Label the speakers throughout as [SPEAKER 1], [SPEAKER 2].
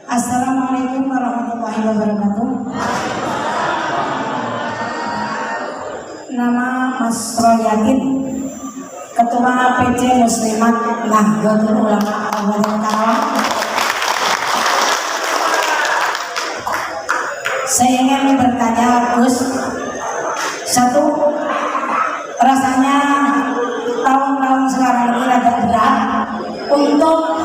[SPEAKER 1] Assalamualaikum warahmatullahi wabarakatuh. Nama Mas Royadin, Ketua PC Muslimat Nahdlatul Ulama Kabupaten Karawang. Saya ingin bertanya, Gus. Satu, rasanya tahun-tahun sekarang ini agak berat untuk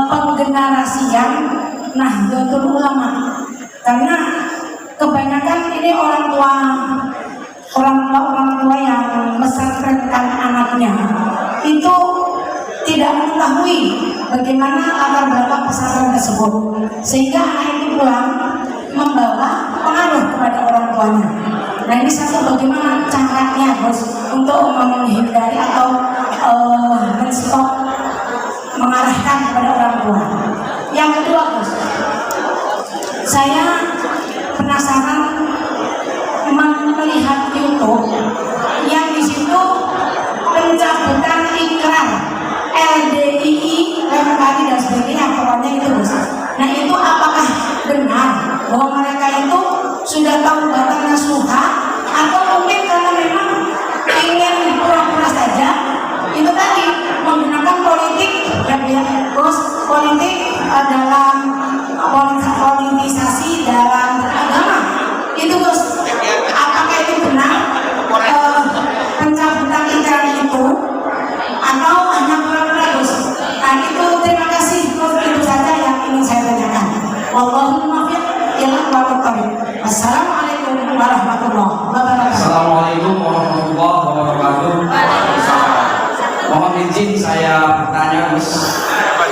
[SPEAKER 1] penggenerasian Nahdlatul Ulama, karena kebanyakan ini orang tua yang mesantrenkan anaknya itu tidak mengetahui bagaimana latar belakang pesantren tersebut, sehingga anak itu pulang membawa pengaruh kepada orang tuanya. Nah, ini satu, bagaimana caranya Bos untuk menghindari atau menstop mengarahkan kepada orang tua. Yang kedua, Bos, saya penasaran melihat YouTube yang di situ pencabutan ikrar LDII, LMKI dan sebagainya, pokoknya itu, Bos. Nah, itu apakah benar bahwa mereka itu sudah tahu batas nasuha, atau mungkin karena memang ingin pura-pura saja itu tadi menggunakan politik, terus politik dalam politisasi dalam agama itu, Bos. Apakah itu benar pencabutan ikrar itu, atau hanya pura-pura, Bos? Nah, itu terima kasih, Bos. Itu saja yang ingin saya tanyakan. Wallahul muwaffiq ila aqwamit thoriq. Assalamualaikum warahmatullahi wabarakatuh.
[SPEAKER 2] Assalamualaikum warahmatullahi wabarakatuh. Mohon izin saya bertanya, Gus.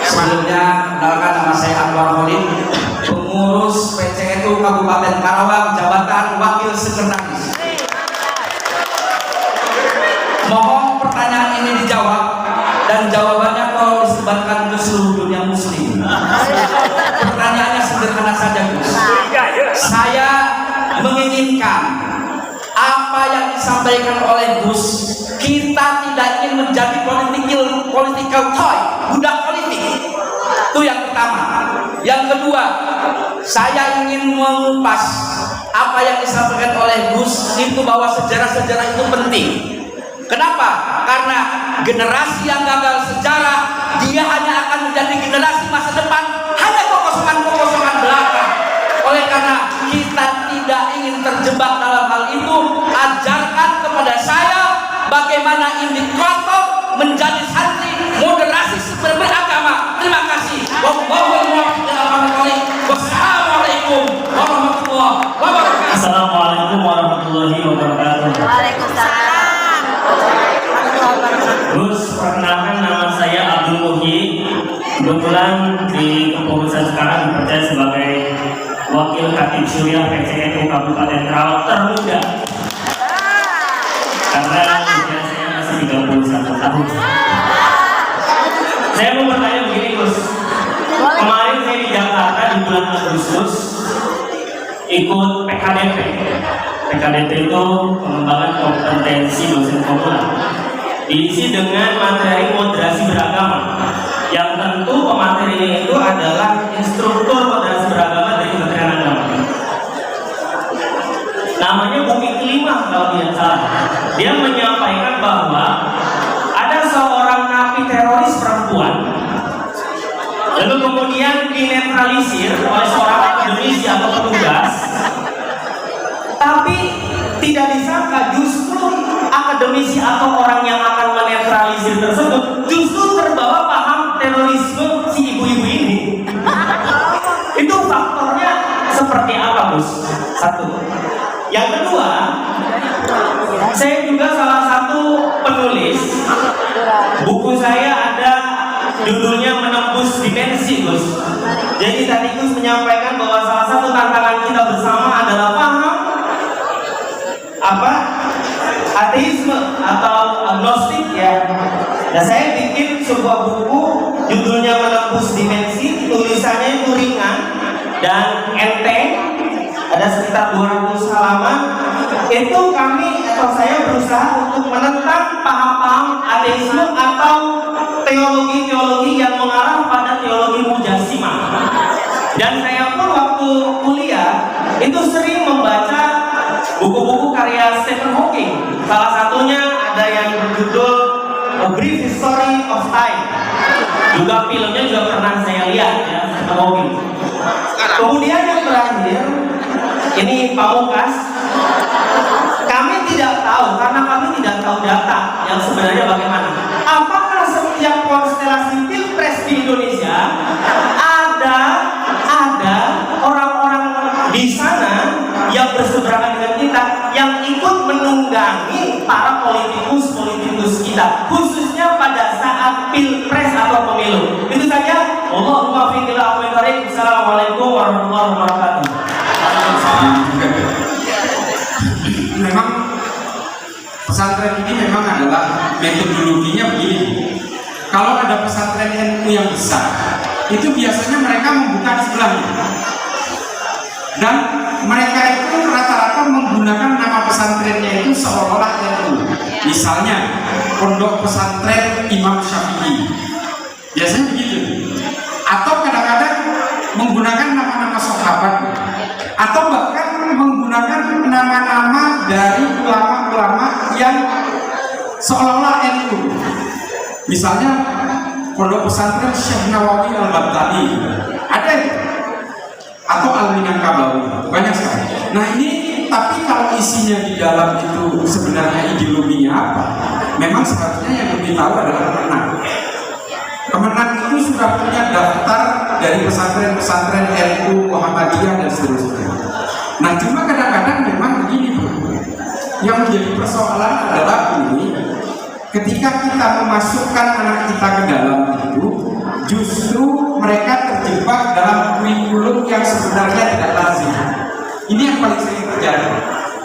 [SPEAKER 2] Sebelumnya, kenalkan nama saya Anwar Khalid, pengurus PCNU Kabupaten Karawang, jabatan Wakil Sekretaris. Mohon pertanyaan ini dijawab, dan jawabannya kalau disebarkan ke seluruh dunia muslim. Pertanyaannya sederhana saja, Gus. Saya menginginkan apa yang disampaikan oleh Gus, kita tidak ingin menjadi political toy, budak politik. Itu yang pertama. Yang kedua, saya ingin mengupas apa yang disampaikan oleh Gus itu, bahwa sejarah-sejarah itu penting. Kenapa? Karena generasi yang gagal sejarah, dia hanya akan menjadi generasi masa depan, hanya kekosongan-kekosongan belakang. Oleh karena kita tidak ingin terjebak dalam hal itu, ajarkan kepada saya bagaimana indikator menjadi santri moderasi beragama. Terima kasih. Wassalamualaikum warahmatullahi wabarakatuh.
[SPEAKER 3] Assalamualaikum warahmatullahi wabarakatuh.
[SPEAKER 4] Waalaikumsalam.
[SPEAKER 3] Gus, perkenalkan, nama saya Abdul Muhyi. Kebetulan di kepengurusan sekarang dipercaya sebagai Wakil Khatib Syuriah PCNU Kabupaten Karawang termuda, karena usia saya masih 31 tahun. Saya mau bertanya begini, Gus. Kemarin saya di Jakarta di bulan Agustus ikut PKDP. PKDP itu pengembangan kompetensi dosen pemula, diisi dengan materi moderasi beragama, yang tentu pematerinya itu adalah instruktur moderasi beragama dari Kementerian Agama. Namanya Bumi Kelima kalau tidak salah. Dia menyampaikan bahwa ada seorang napi teroris perempuan, lalu kemudian dinetralisir oleh seorang akademisi atau petugas, tapi tidak disangka justru akademisi atau orang yang akan menetralisir tersebut justru terbawa paham terorisme si ibu-ibu ini. Itu faktornya seperti apa, Gus? Satu. Yang kedua, saya juga salah satu penulis. Buku saya ada judulnya Menembus Dimensi, Gus. Jadi tadi Gus menyampaikan bahwa salah satu tantangan kita bersama adalah paham ateisme atau agnostik, ya. Nah, saya bikin sebuah buku judulnya Menembus Dimensi. Tulisannya itu ringan dan enteng, ada sekitar 200 halaman. Itu saya berusaha untuk menentang paham-paham ateisme atau teologi-teologi yang mengarah pada teologi mujassimah. Dan saya pun waktu kuliah itu sering membaca buku-buku karya Stephen Hawking. Salah satunya ada yang berjudul A Brief History of Time. Juga filmnya juga pernah saya lihat ya, Stephen Hawking. Kemudian yang terakhir, ini Pamungkas. Kami tidak tahu karena kami tidak tahu data yang sebenarnya bagaimana. Apakah setiap konstelasi pilpres di Indonesia ada orang-orang di sana yang berseberangan dengan kita, yang ikut menunggangi para politikus kita, khususnya pada saat pilpres atau pemilu. Itu saja. Allahumma fiqh ila aqwam tarik. Assalamualaikum warahmatullahi wabarakatuh.
[SPEAKER 4] Memang pesantren ini memang adalah metodologinya begini. Kalau ada pesantren NU yang besar, itu biasanya mereka membuka di sebelahnya. Dan mereka itu rata-rata menggunakan nama pesantrennya itu seolah-olah NU. Misalnya Pondok Pesantren Imam Syafi'i, biasanya begitu. Atau kadang-kadang menggunakan nama-nama sahabat, atau bahkan menggunakan nama-nama dari ulama-ulama yang seolah-olah NU. Misalnya Pondok Pesantren Syekh Nawawi Al-Baghdadi, ada itu. Atau Al-Minangkabawi, banyak sekali. Nah ini, tapi kalau isinya di dalam itu sebenarnya ideologinya apa? Memang sebetulnya yang lebih tahu adalah Kemenang. Kemenang itu sudah punya daftar dari pesantren-pesantren NU, Muhammadiyah dan seterusnya. Nah cuma kadang-kadang memang begini bro, yang menjadi persoalan adalah ini, ketika kita memasukkan anak kita ke dalam itu, justru mereka terjebak dalam kurikulum yang sebenarnya tidak lazim. Ini yang paling sering terjadi.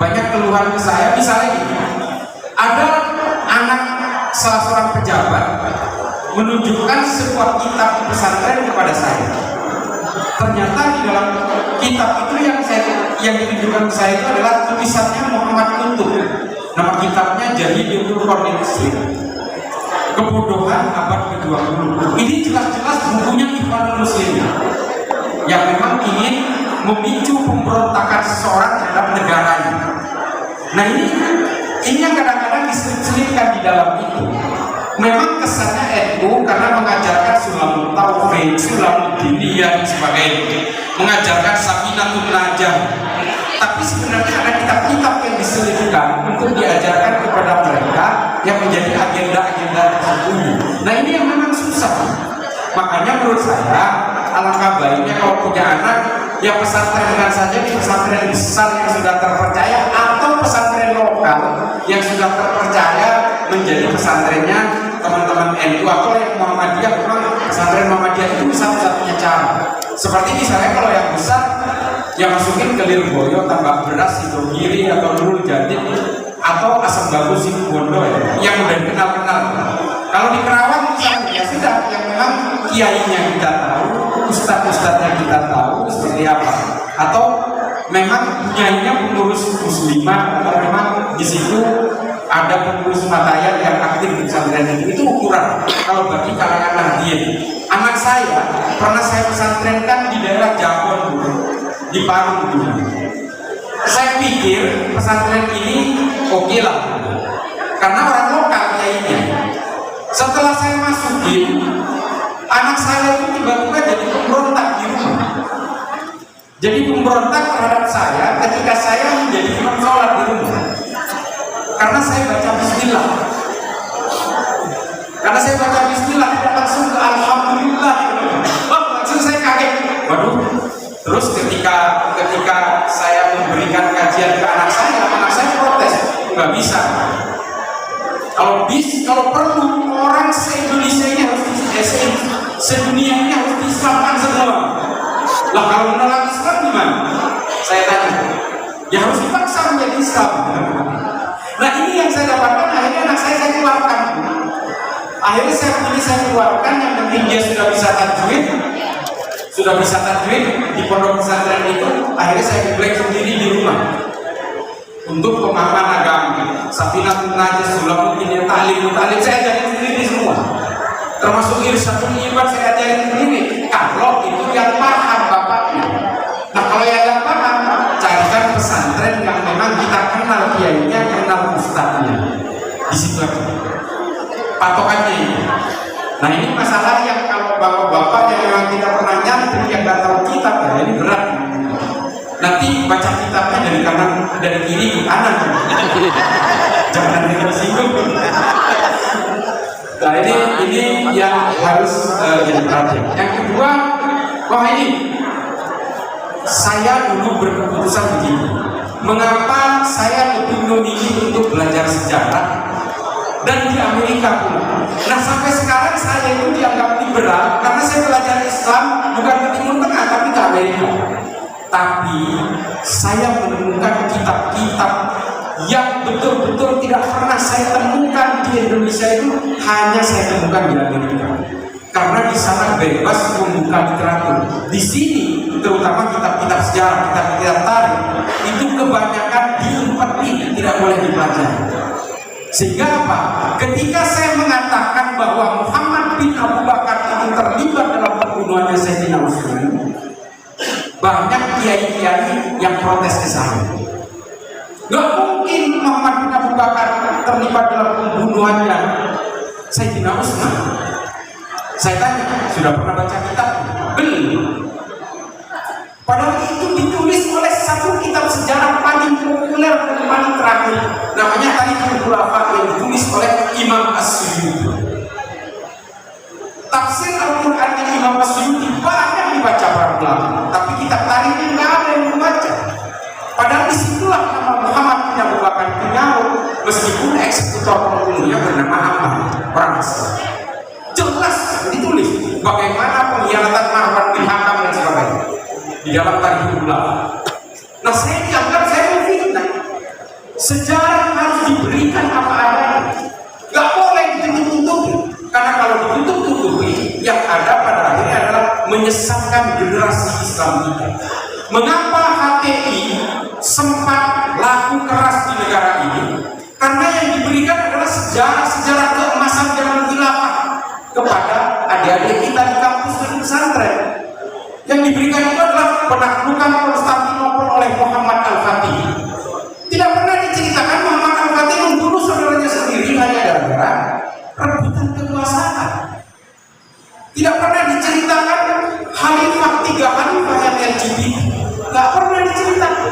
[SPEAKER 4] Banyak keluhan ke saya, misalnya ini, ada anak salah seorang pejabat menunjukkan sebuah kitab pesantren kepada saya. Ternyata di dalam kitab itu yang ditunjukkan ke saya itu adalah tulisannya Muhammad Kutub. Nama kitabnya Jahidul Qur'an Muslim. Kebodohan abad ke-20. Ini jelas-jelas bukunya Ikhwanul Muslimin yang memang ingin memicu pemberontakan seseorang terhadap negaranya. Nah ini yang kadang-kadang diselip-selipkan di dalam itu. Memang kesannya NU karena mengajarkan Sulamul Tauhid, Sulamul Diniyah dan sebagainya, mengajarkan Safinatun Najah. Tapi sebenarnya ada kitab-kitab yang diselipkan untuk diajarkan kepada mereka yang menjadi agenda-agenda tersembunyi. Nah ini yang memang susah. Makanya menurut saya alangkah baiknya kalau punya anak, ya pesantrenkan saja di pesantren besar yang sudah terpercaya, atau pesantren lokal yang sudah terpercaya menjadi pesantrennya teman-teman NU atau yang Muhammadiyah. Memang pesantren Muhammadiyah itu satu-satunya cara. Seperti misalnya kalau yang besar, yang masukin ke Lirboyo, Tambak Beras, Sidogiri atau Nurul Jadid atau Asam Bagus Situbondo yang udah dikenal-kenal. Kalau di Kerawang misalnya, ya sudah, yang memang kiainya kita tahu, ustadz-ustadznya kita tahu seperti apa, atau memang kiainya pengurus muslimah, atau memang di situ ada pengurus matayat yang aktif di pesantren itu ukuran. Kalau bagi kalangan Nahdien, anak saya pernah saya pesantrenkan di daerah Jambon dulu, di Parung dulu. Saya pikir pesantren ini oke lah, karena orang lokal kiainya. Setelah saya masukin, anak saya itu tiba-tiba jadi pemberontak di rumah. Jadi pemberontak terhadap saya ketika saya menjadi imam sholat di rumah. Karena saya baca bismillah. Karena saya baca bismillah, langsung ke alhamdulillah. Oh, langsung saya kaget. Waduh. Terus ketika saya memberikan kajian ke anak saya protes, nggak bisa. Kalau perlu orang se-Indonesia ini harus sedunia ini harus diislamkan semua. Lah kalau menolak Islam gimana? Saya tanya. Ya harus dipaksa menjadi Islam. Nah ini yang saya dapatkan, akhirnya anak saya keluarkan. Akhirnya saya keluarkan, yang penting dia sudah bisa tajwid di pondok pesantren itu. Akhirnya saya belajar sendiri di rumah untuk pemahaman agama. Safinatun Najah, Sulamul Diniyah, Ta'lim saya ajarin sendiri semua. Termasuk Irsyadul Ibad saya ajarin sendiri. Kalau itu yang paham bapaknya baca kitabnya dari kanan, dari kiri ke kanan. Jangan tersinggung. Nah ini yang harus jadi perhatian. Yang kedua, wah ini saya dulu berkeputusan begini. Mengapa saya lebih memilih untuk belajar sejarah dan di Amerika pula. Nah sampai sekarang saya itu dianggap liberal karena saya belajar Islam bukan ke Timur Tengah tapi ke Amerika. Tapi saya menemukan kitab-kitab yang betul-betul tidak pernah saya temukan di Indonesia itu hanya saya temukan di Amerika. Karena di sana bebas membuka literatur. Di sini terutama kitab-kitab sejarah, kitab-kitab tarikh itu kebanyakan diumpeti, tidak boleh dipelajari. Sehingga apa? Ketika saya mengatakan bahwa Muhammad bin Abu Bakar itu terlibat dalam pembunuhannya Sayyidina Utsman, banyak kiai-kiai yang protes ke saya. Gak mungkin Muhammad bin Abu Bakar terlibat dalam pembunuhannya Sayyidina Utsman. Saya tanya, sudah pernah baca kitab? Belum. Padahal itu ditulis oleh satu kitab sejarah paling populer dan paling terakhir, namanya Tarikhul Khulafa, yang ditulis oleh Imam As-Suyuti. Tafsir Al-Quran yang Imam As-Suyuti banyak dibaca para ulama, tapi kitab tarikhnya nggak ada yang membaca. Padahal disitulah nama Muhammad bin Abu Bakar itu nyaut, meskipun eksekutor pembunuhnya bernama Ammar, orang Islam. Jelas ditulis bagaimana pengkhianatan Marwan bin Hakam dan sebagainya di dalam Tarikhul Khulafa. Nah saya dianggap saya memfitnah. Sejarah harus diberikan apa adanya, nggak boleh ditutup-tutupi. Karena kalau ditutup-tutupi, yang ada pada akhirnya adalah menyesatkan generasi Islam kita. Mengapa HTI sempat laku keras di negara ini? Karena yang diberikan adalah sejarah-sejarah keemasan zaman khilafah kepada adik-adik kita di kampus dan pesantren. Yang diberikan itu adalah penaklukan Konstantinopel oleh Muhammad Al-Fatih. Tidak pernah diceritakan Muhammad Al-Fatih membunuh saudaranya sendiri hanya gara-gara rebutan kekuasaan. Tidak pernah diceritakan khalifah 3 khalifah yang LGBT. Tidak pernah diceritakan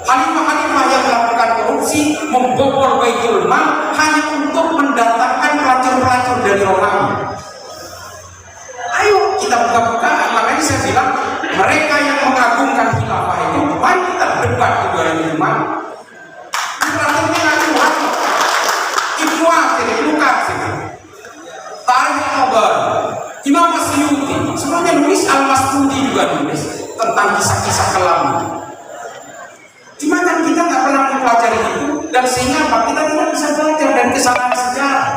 [SPEAKER 4] khalifah-khalifah yang melakukan korupsi, membobol Baitul Mal hanya untuk mendatangkan pelacur-pelacur dari Romawi. Ayo kita buka-buka. Makanya saya bilang mereka yang mengagungkan khilafah itu, mari kita debat di 2005. Literaturnya ngakuan Ibnu Athir, Ibnu Katsir, Tarikh Al-Tabari, Imam As-Suyuti, semuanya nulis. Al-Mas'udi juga nulis tentang kisah-kisah kelam. Cuma kan kita nggak pernah mempelajari itu, dan sehingga apa? Kita tidak bisa belajar dari kesalahan sejarah.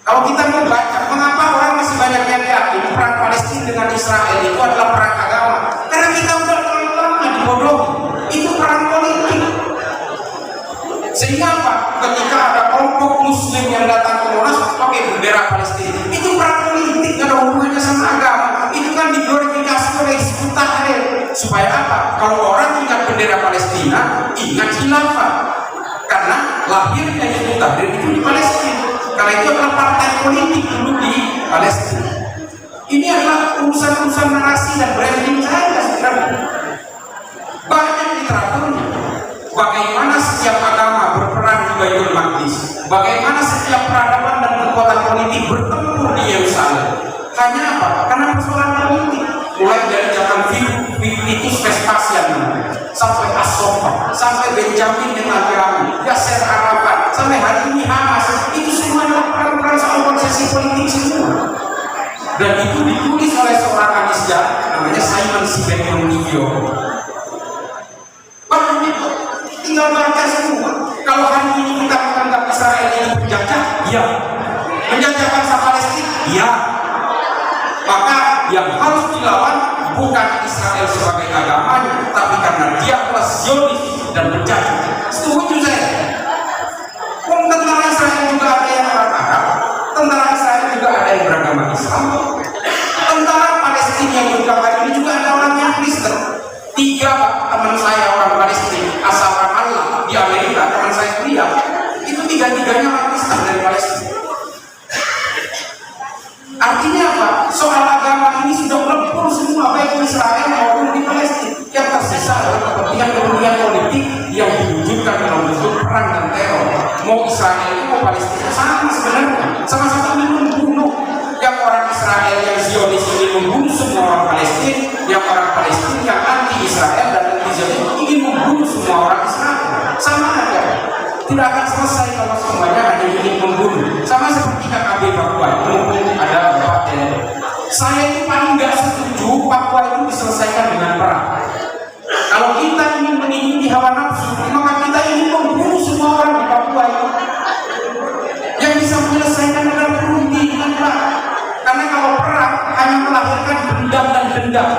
[SPEAKER 4] Kalau kita mau baca, mengapa orang masih banyak yang yakin perang Palestina dengan Israel itu adalah perang agama? Karena kita udah terlalu lama dibodohi. Itu perang politik. Sehingga apa? Ketika ada kelompok Muslim yang datang ke Monas pakai bendera Palestina, itu perang politik, nggak ada hubungannya sama agama. Itu kan diglorifikasi oleh Hizbut Tahrir. Supaya apa? Kalau orang ingat bendera Palestina, ingat khilafah. Karena lahirnya Hizbut Tahrir itu di Palestina. Karena itu adalah partai politik dulu di Palestina. Ini adalah urusan-urusan narasi dan branding saya sekarang. Banyak literaturnya. Bagaimana setiap agama berperan di Baitul Maqdis, bagaimana setiap peradaban dan kekuatan politik bertempur di Yerusalem. Hanya apa? Karena persoalan politik. Mulai dari zaman Vitus Vespasian sampai As-Sofa, sampai Benjamin Netanyahu, Yasser Arafat, sampai hari ini Hamas, itu semua adalah perang-perang soal konsesi politik semua. Dan itu ditulis oleh seorang ahli sejarah namanya Simon Sibekonio. Tinggal baca semua. Kalau hari ini kita menganggap Israel ini penjajah, ya. Menjajah bangsa Palestina, ya. Maka yang harus dilawan bukan Israel sebagai agamanya, tapi karena dia adalah Zionis dan penjajah. Setuju saya. Tentara Israel juga ada yang orang Arab, tentara Israel juga ada yang beragama Islam, tentara Palestina yang beragama ini juga ada orang yang Kristen. 3 teman saya orang Palestina asal Ramallah di Amerika, teman saya kuliah, itu 3-tiganya orang Kristen dari Palestina. Artinya apa? Soal agama ini sudah melebur semua, baik di Israel maupun di Palestina. Yang tersisa adalah kepentingan Israel itu Palestina sama sebenarnya, sama-sama ingin membunuh. Yang orang Israel yang Zionis ingin membunuh semua orang Palestina, yang orang Palestina yang anti Israel dan anti Zionis ingin membunuh semua orang Israel. Sama aja, tidak akan selesai kalau semuanya hanya ingin membunuh. Sama seperti KKB Papua, mumpung ada Bapak saya itu paling nggak setuju Papua itu diselesaikan dengan perang. Kalau kita ingin mengikuti hawa nafsu, maka kita ingin membunuh semua orang di Papua itu. Yang bisa menyelesaikan adalah berhenti dengan perang. Karena kalau perang hanya melahirkan dendam dan dendam.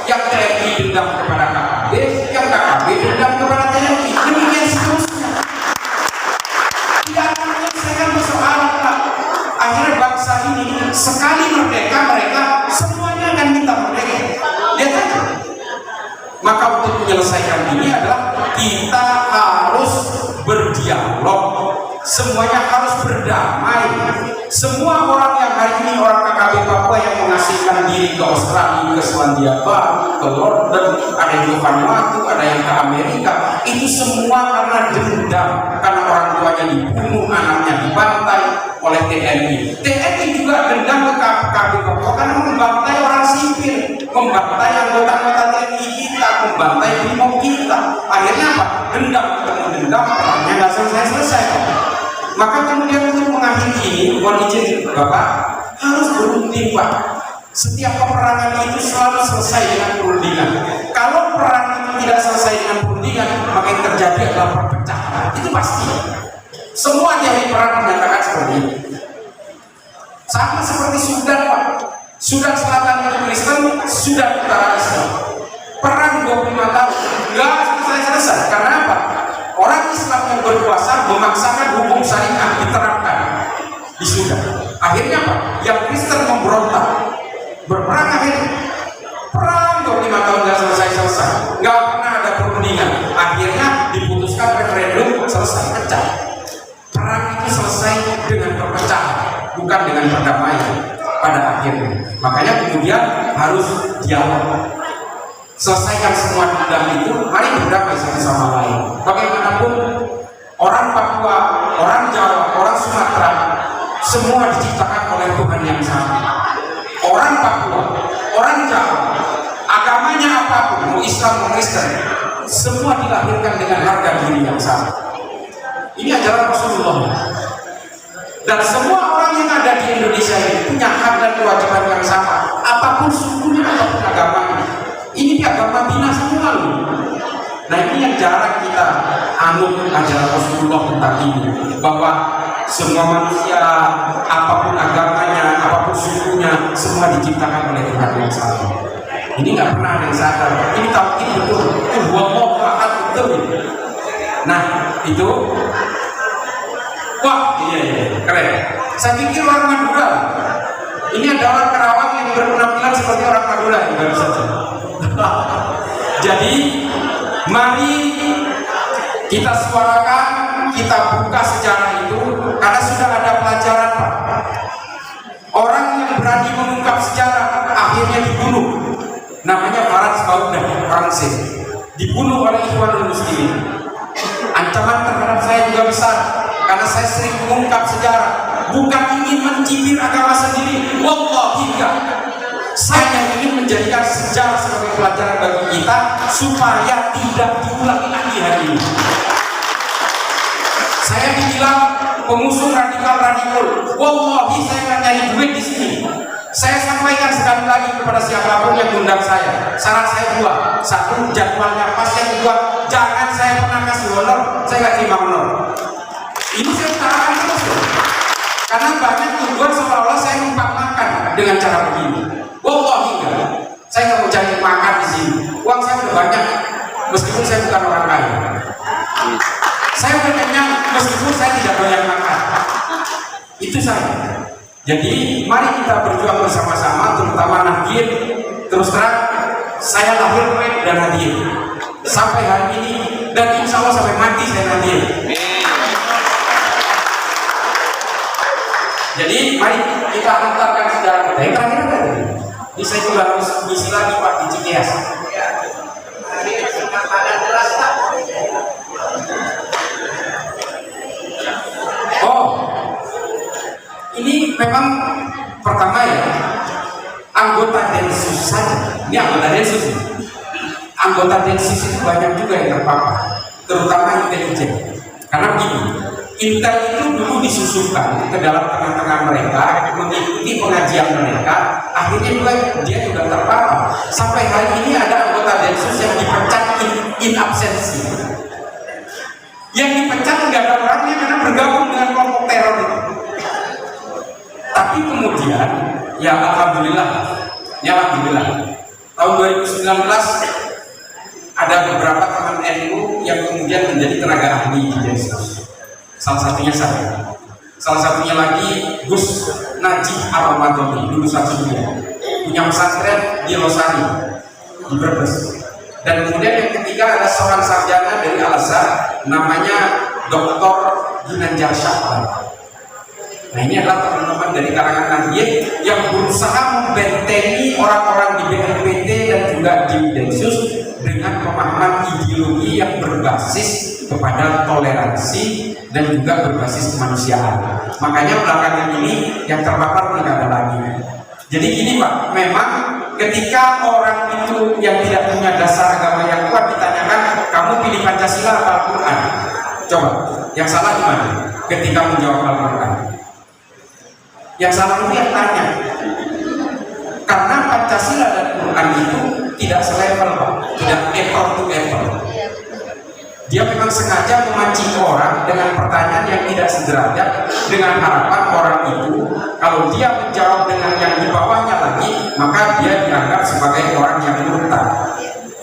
[SPEAKER 4] Yang TNI dendam kepada KKB, yang KKB dendam kepada TNI. Demikian seterusnya. Tidak akan menyelesaikan persoalan, Pak. Akhirnya bangsa ini sekali merdeka, mereka semuanya akan minta merdeka. Lihat aja. Maka untuk menyelesaikan ini adalah kita harus berdialog, semuanya harus berdamai. Semua orang yang hari ini orang KKB Papua yang mengasingkan diri ke Australia, ke Selandia Baru, ke London, ada yang ke Vanuatu, ada yang ke Amerika, itu semua karena dendam, karena orang tuanya dibunuh, anaknya dibantai oleh TNI. TNI juga dendam ke KKB Papua karena membantai orang sipil, membantai anggota-anggota TNI kita, membantai brimob kita. Akhirnya apa? Dendam ketemu dendam, perangnya nggak selesai-selesai. Maka kemudian untuk mengakhiri ini, mohon izin Bapak, harus berunding Pak. Setiap peperangan itu selalu selesai dengan perundingan. Kalau perang itu tidak selesai dengan perundingan, maka yang terjadi adalah perpecahan. Itu pasti. Semua teori perang menyatakan seperti itu. Sama seperti Sudan Pak. Sudan Selatan itu Kristen, Sudan Utara Islam. Perang 25 tahun nggak selesai-selesai. Karena apa? Orang Islam yang berkuasa memaksakan hukum syariah diterapkan di Sudan. Akhirnya apa? Yang Kristen memberontak, berperang akhirnya. Perang 25 tahun nggak selesai-selesai, nggak pernah ada perundingan. Akhirnya diputuskan referendum, selesai, pecah. Perang itu selesai dengan perpecahan, bukan dengan perdamaian pada akhirnya. Makanya kemudian harus dialog. Selesaikan semua dendam itu, mari berdamai satu sama lain. Bagaimanapun orang Papua, orang Jawa, orang Sumatera, semua diciptakan oleh Tuhan yang sama. Orang Papua, orang Jawa, agamanya apapun, mau Islam mau Kristen, semua dilahirkan dengan harga diri yang sama. Ini ajaran Rasulullah. Dan semua orang yang ada di Indonesia ini punya hak dan kewajiban yang sama, apapun sukunya ataupun agamanya. Ini agama bina semua loh. Nah ini yang jarang kita anut ajaran Rasulullah tentang ini, bahwa semua manusia apapun agamanya, apapun sukunya, semua diciptakan oleh Tuhan yang sama. Ini nggak pernah ada yang sadar. Ini tauhid betul. Wallahu ahad betul. Nah itu, wah iya keren. Saya pikir orang Madura. Ini ada orang Karawang yang berpenampilan seperti orang Madura yang baru saja. Jadi mari kita suarakan, kita buka sejarah itu, karena sudah ada pelajaran Pak. Orang yang berani mengungkap sejarah akhirnya dibunuh. Namanya Faraj Bauda, Prancis, dibunuh oleh Ikhwanul Muslimin. Ancaman terhadap saya juga besar, karena saya sering mengungkap sejarah, bukan ingin mencibir agama sendiri. Wallahi enggak. Saya ingin menjadikan sejarah sebagai pelajaran bagi kita supaya tidak diulangi lagi hari ini. Saya dibilang pengusung radikal. Wallahi saya akan nyari duit di sini. Saya sampaikan sekali lagi kepada siapapun yang undang saya. Saran saya dua: satu, jadwalnya pas; yang kedua, jangan saya pernah kasih honor, saya nggak terima honor. Ini saya utarakan terus loh. Karena banyak tujuan seolah-olah saya numpang makan dengan cara begini. Wallahi enggak. Saya nggak mau cari makan di sini. Uang saya udah banyak, meskipun saya bukan orang kaya. Saya udah kenyang, meskipun saya tidak banyak makan. Itu saya. Jadi mari kita berjuang bersama-sama, terutama Nahdien. Terus terang, saya lahir dan Nahdien sampai hari ini, dan insya Allah sampai mati saya Nahdien. Jadi mari kita hantarkan sejarah kita. Yang terakhir apa tadi? Ini saya juga harus misi lagi Pak di Cikeas. Ini anggota Densus. Anggota Densus itu banyak juga yang terpapar, terutama intelijen. Karena begini, Intel itu dulu disusukan ke dalam tengah-tengah mereka, mengikuti pengajian mereka, akhirnya juga dia juga terpapar. Sampai hari ini ada anggota Densus yang dipecat in absensi. Yang dipecat nggak ada orangnya karena bergabung dengan kelompok teror itu. Tapi kemudian, ya alhamdulillah, tahun 2019 ada beberapa teman NU yang kemudian menjadi tenaga ahli di Densus. Salah satunya saya. Salah satunya lagi Gus Najib Ar-Ramadhani, lulusan Suria, punya pesantren di Losari, di Brebes. Dan kemudian yang ketiga ada seorang sarjana dari Al-Azhar, namanya Dr. Ginanjar Syahban. Nah, ini adalah teman-teman dari kalangan Nahdien yang berusaha membentengi orang-orang di BNPT dan juga di Densus dengan pemahaman ideologi yang berbasis kepada toleransi dan juga berbasis kemanusiaan. Makanya belakangan ini yang terpapar tidak ada lagi. Jadi gini Pak, memang ketika orang itu yang tidak punya dasar agama yang kuat ditanyakan, kamu pilih Pancasila atau Al-Quran? Coba, yang salah di mana? Ketika menjawab Al-Quran. Yang salah itu yang tanya. Karena Pancasila dan Quran itu tidak selevel Pak, tidak apple to apple. Dia memang sengaja memancing orang dengan pertanyaan yang tidak sederajat, dengan harapan orang itu kalau dia menjawab dengan yang di bawahnya lagi, maka dia dianggap sebagai orang yang murtad.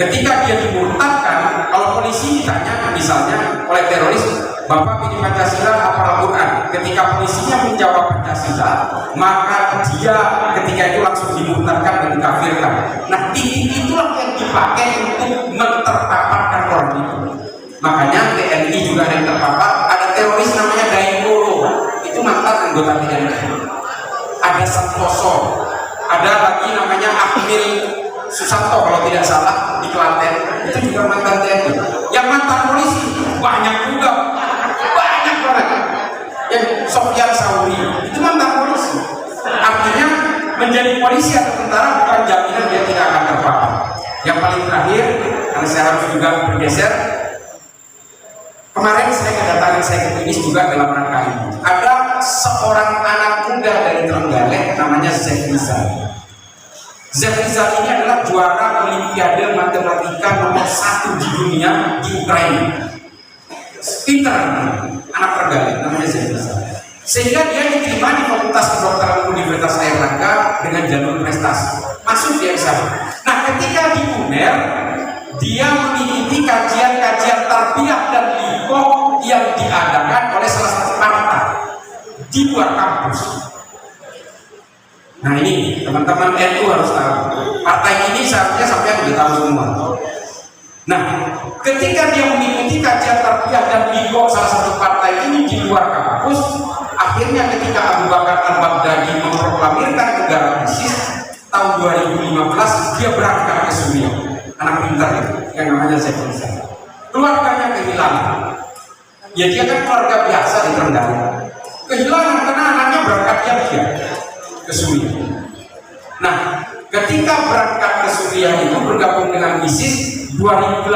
[SPEAKER 4] Ketika dia dimurtadkan, kalau polisi ditanya misalnya oleh teroris, Bapak pilih Pancasila apa Al-Quran? Ketika polisinya menjawab Pancasila, maka dia ketika itu langsung dimurtadkan dan dikafirkan. Nah, titik itulah yang dipakai untuk menterpaparkan orang itu. Makanya TNI juga ada yang terpapar. Ada teroris namanya Daengkolo, itu mantan anggota TNI. Ada Santoso, ada lagi namanya Akmil Susanto kalau tidak salah di Klaten, itu juga mantan TNI. Yang mantan polisi banyak juga, banyak banget. Yang Sofyan Sauri itu mantan polisi. Artinya menjadi polisi atau tentara bukan jaminan dia tidak akan terpapar. Yang paling terakhir, karena saya harus juga bergeser. Kemarin saya kedatangan saya ke Tunis juga dalam rangka ini. Ada seorang anak muda dari Trenggalek namanya Zef Rizal. Zef Rizal ini adalah juara Olimpiade Matematika nomor 1 di dunia di Ukraina. Pinter, anak Trenggalek namanya Zef Rizal. Sehingga dia diterima di Fakultas Kedokteran Universitas Airlangga dengan jalur prestasi. Masuk dia ke sana. Nah, ketika di UNER, dia mengikuti kajian-kajian tarbiyah dan liqoh yang diadakan oleh salah satu partai di luar kampus. Nah, ini teman-teman NU harus tahu. Partai ini seharusnya sampai sudah tahu semua. Nah, ketika dia mengikuti kajian tarbiyah dan liqoh salah satu partai ini di luar kampus, akhirnya ketika Abu Bakar al-Baghdadi memproklamirkan negara ISIS tahun 2015, dia berangkat ke Suriah. Anak pintar itu, yang namanya Zef Rizal. Keluarganya kehilangan. Ya dia kan keluarga biasa di Trenggalek. Kehilangan karena anaknya berangkat dia ke Suriah. Nah, ketika berangkat ke Suriah itu bergabung dengan ISIS, 2018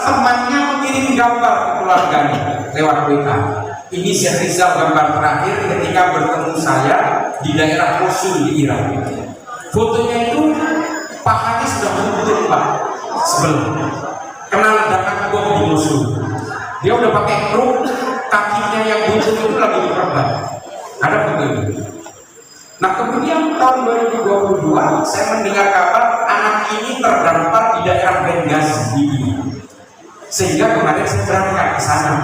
[SPEAKER 4] temannya mengirim gambar ke keluarganya lewat WA. Ini Zef Rizal gambar terakhir ketika bertemu saya di daerah Mosul di Irak. Fotonya itu pahanya sudah betul Pak, sebelum kena ledakan bom di Mosul. Dia udah pakai kruk, kakinya yang buntu itu lagi diperban. Ada begini. Nah, kemudian tahun 2022 saya mendengar kabar anak ini terdampar di daerah Benghazi di Libya. Sehingga kemarin saya berangkat ke sana.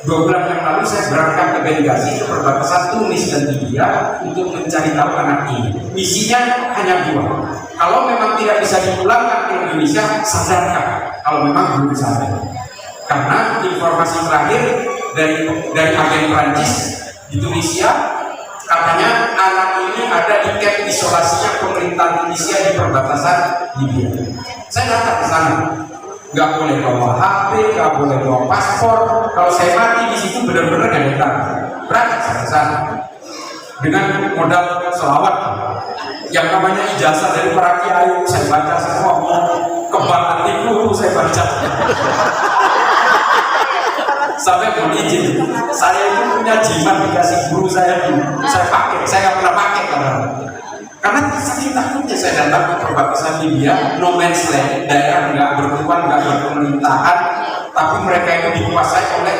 [SPEAKER 4] 2 bulan yang lalu saya berangkat ke Benghazi, ke perbatasan Tunis dan Libya untuk mencari tahu anak ini. Misinya hanya 2. Kalau memang tidak bisa dipulangkan ke Indonesia, sadarkan. Kalau memang belum sadar. Karena informasi terakhir dari agen Prancis di Tunisia, katanya anak ini ada di camp isolasinya pemerintahan Tunisia di perbatasan Libya. Saya datang ke sana. Nggak boleh bawa HP, nggak boleh bawa paspor. Kalau saya mati di situ benar-benar nggak datang. Berangkat saya ke sana. dengan modal selawat. Yang namanya ijazah dari para kiai saya baca semua, kebal hati guru saya baca. Sampai mohon izin, saya itu punya jimat dikasih guru saya pakai, saya nggak pernah pakai karena saking takutnya saya datang ke perbatasan Libya, no man's land, daerah nggak bertuan, nggak berpemerintahan, tapi mereka itu dikuasai oleh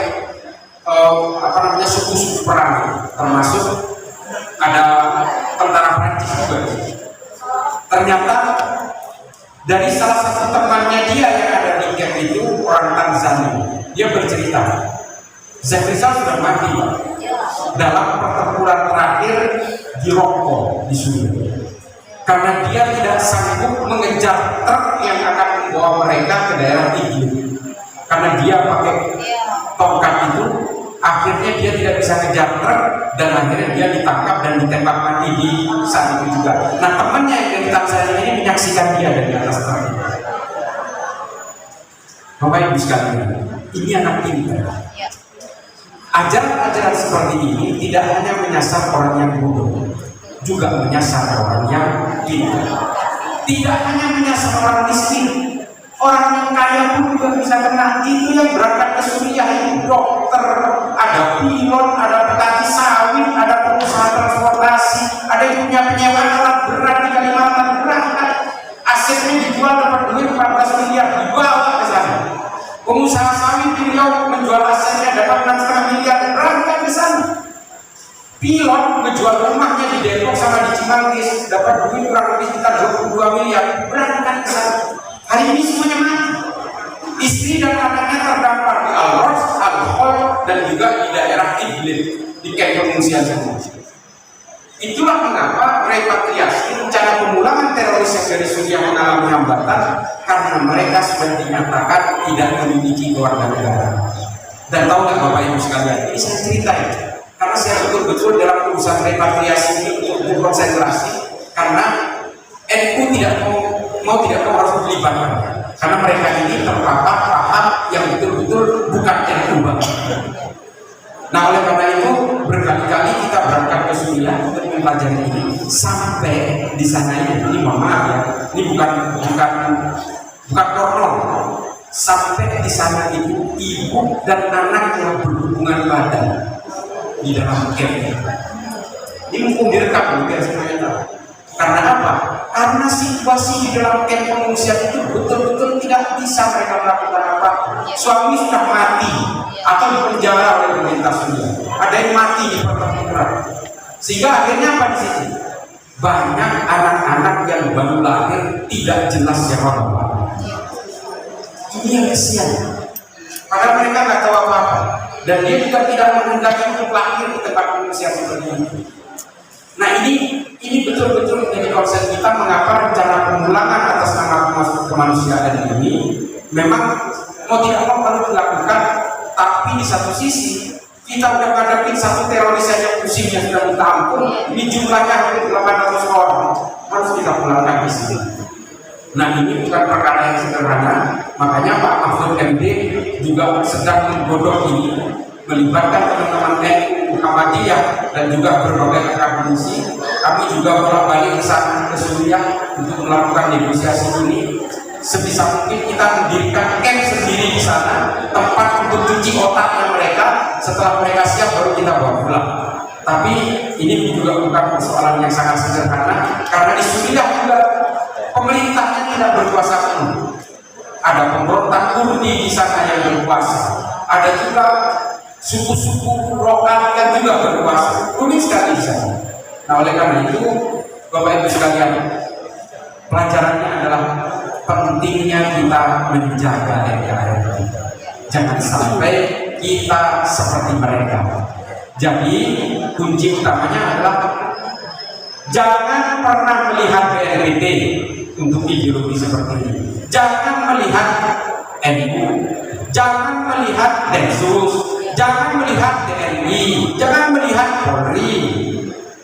[SPEAKER 4] suku-suku perang, termasuk ada tentara Prancis juga. Ternyata dari salah satu temannya dia yang ada di camp itu, orang Tanzania, dia bercerita Zaki Rizal sudah mati dalam pertempuran terakhir di Rokko di Suriah karena dia tidak sanggup mengejar truk yang akan membawa mereka ke daerah Idlib. Karena dia pakai tongkat itu, akhirnya dia tidak bisa ngejar truk dan akhirnya dia ditangkap dan ditembak mati di saat itu juga. Nah, temannya yang dari Tanzania ini menyaksikan dia dari atas truk. Bapak Ibu sekalian, ini anak pintar. Ajaran-ajaran seperti ini tidak hanya menyasar orang yang bodoh, juga menyasar orang yang pintar. Tidak hanya menyasar orang miskin, orang yang kaya pun juga bisa kena. Itu yang berangkat ke Suriah itu dokter, ada pilot, ada petani sawit, ada pengusaha transportasi, ada yang punya penyewaan alat berat di Kalimantan, berangkat asetnya dijual dapat duit 14 miliar, dibawa ke sana. Pengusaha sawit di Riau menjual asetnya dapat 6,5 miliar, berangkat ke sana. Pilot menjual rumahnya di Depok sama di Cimanggis dapat duit kurang lebih sekitar 22 miliar, berangkat ke sana. Hari ini semuanya mati. Istri dan anaknya terdampar di Al-Ros, Al-Khol, dan juga di daerah Idlib, di kamp pengungsian semua. Itulah mengapa repatriasi, rencana pemulangan teroris yang dari Suriah mengalami hambatan karena mereka sudah dinyatakan tidak memiliki keluarga negara. Dan tahu nggak Bapak Ibu sekalian, ini saya ceritain karena saya betul-betul dalam urusan repatriasi ini untuk berkonsentrasi karena NU tidak mau harus dilibatkan karena mereka ini terpapar paham yang betul-betul bukan NU banget. Nah, oleh karena itu berkali-kali kita berangkat ke Suriah untuk mempelajari ini sampai di sana ini mohon maaf ya, ini bukan porno. Sampai di sana itu ibu dan anak yang berhubungan badan di dalam camp. Ini mungkin direkam biar semuanya tahu. Karena apa? Karena situasi di dalam camp pengungsian itu betul-betul tidak bisa mereka melakukan apa. Suami sudah mati atau dipenjara oleh pemerintah Suriah. Ada yang mati di pertempuran. Sehingga akhirnya apa di situ? Banyak anak-anak yang baru lahir tidak jelas siapa bapak. Ini yang kesian. Padahal mereka nggak tahu apa-apa. Dan dia juga tidak menghendaki untuk lahir di tempat pengungsian seperti ini. Nah, ini betul-betul menjadi konsen kita mengapa rencana pemulangan atas nama kemanusiaan ini memang mau tidak mau perlu dilakukan, tapi di satu sisi kita udah menghadapi satu teroris saja musimnya sudah ditampung, ini jumlahnya hampir 800 orang harus kita pulangkan di sini. Nah, ini bukan perkara yang sederhana, makanya Pak Mahfud MD juga sedang menggodok ini, melibatkan teman-teman NU Muhammadiyah dan juga berbagai akademisi. Kami juga bolak-balik ke sana ke Suriah untuk melakukan negosiasi ini. Sebisa mungkin kita mendirikan camp sendiri di sana, tempat untuk cuci otaknya mereka. Setelah mereka siap baru kita bawa pulang. Tapi ini juga bukan persoalan yang sangat sederhana, karena di Suriah juga pemerintahnya tidak berkuasa penuh. Ada pemberontak Kurdi di sana yang berkuasa. Ada juga suku-suku lokal yang juga berkuasa. Unik sekali di sana. Nah, oleh karena itu, Bapak Ibu sekalian, pelajarannya adalah pentingnya kita menjaga NKRI. Jangan sampai kita seperti mereka. Jadi kunci utamanya adalah jangan pernah melihat BNPB untuk ideologi seperti ini. Jangan melihat NU, jangan melihat Densus, jangan melihat TNI, jangan melihat Polri.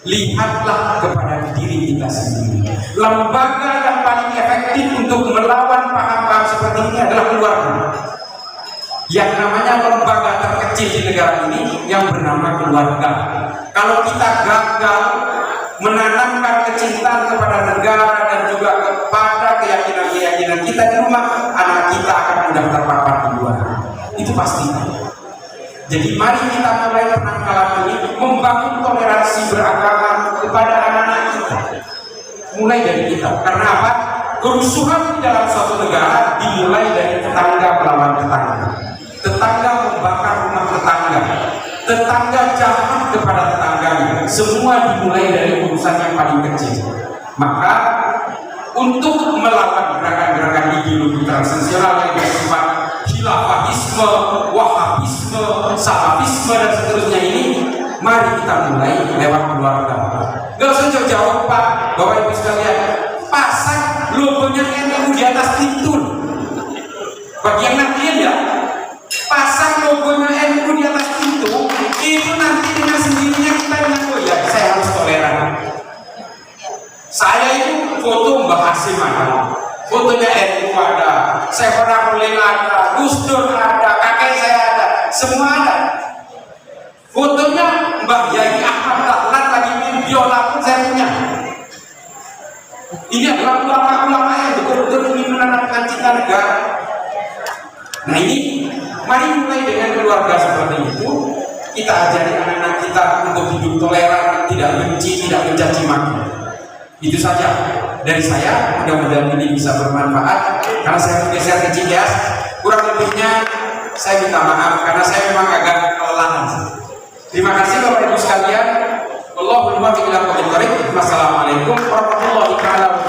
[SPEAKER 4] Lihatlah kepada diri kita sendiri. Lembaga yang paling efektif untuk melawan paham-paham seperti ini adalah keluarga. Yang namanya lembaga terkecil di negara ini yang bernama keluarga. Kalau kita gagal menanamkan kecintaan kepada negara dan juga kepada keyakinan-keyakinan kita di rumah, anak kita akan mudah terpapar di luar. Itu pasti. Jadi mari kita mulai penangkalan ini membangun toleransi beragama kepada anak-anak kita. Mulai dari kita. Karena apa? Kerusuhan di dalam suatu negara dimulai dari tetangga melawan tetangga. Tetangga membakar rumah tetangga. Tetangga jahat kepada tetangganya. Semua dimulai dari urusan yang paling kecil. Maka untuk melawan gerakan-gerakan ideologi transnasional yang bersifat khilafahisme, wahabisme, salafisme dan seterusnya ini, mari kita mulai lewat keluarga. Gak usah jauh-jauh Pak, Bapak Ibu sekalian, pasang logonya NU di atas pintu. Bagi yang nantian ya, pasang logonya NU di atas pintu, itu nanti dengan sendirinya kita ingat, oh ya saya harus toleran. Saya itu foto Mbah Hasim ada, fotonya NU ada, Saifullah Nuril ada, Gus Dur ada, kakek saya ada, semua ada. Fotonya Mbah Yai Ahmad Dahlan lagi main biola pun saya punya. Ini adalah ulama-ulama yang betul-betul ingin menanamkan cita negara. Nah ini, mari mulai dengan keluarga seperti itu. Kita ajari anak-anak kita untuk hidup toleran, tidak benci, tidak mencaci maki. Itu saja dari saya, mudah-mudahan ini bisa bermanfaat. Karena saya bergeser ke Cikias, kurang lebihnya saya minta maaf karena saya memang agak kelelahan. Terima kasih Bapak Ibu sekalian. Wallahul muwaffiq ila aqwamit thoriq. Wassalamualaikum warahmatullahi wabarakatuh.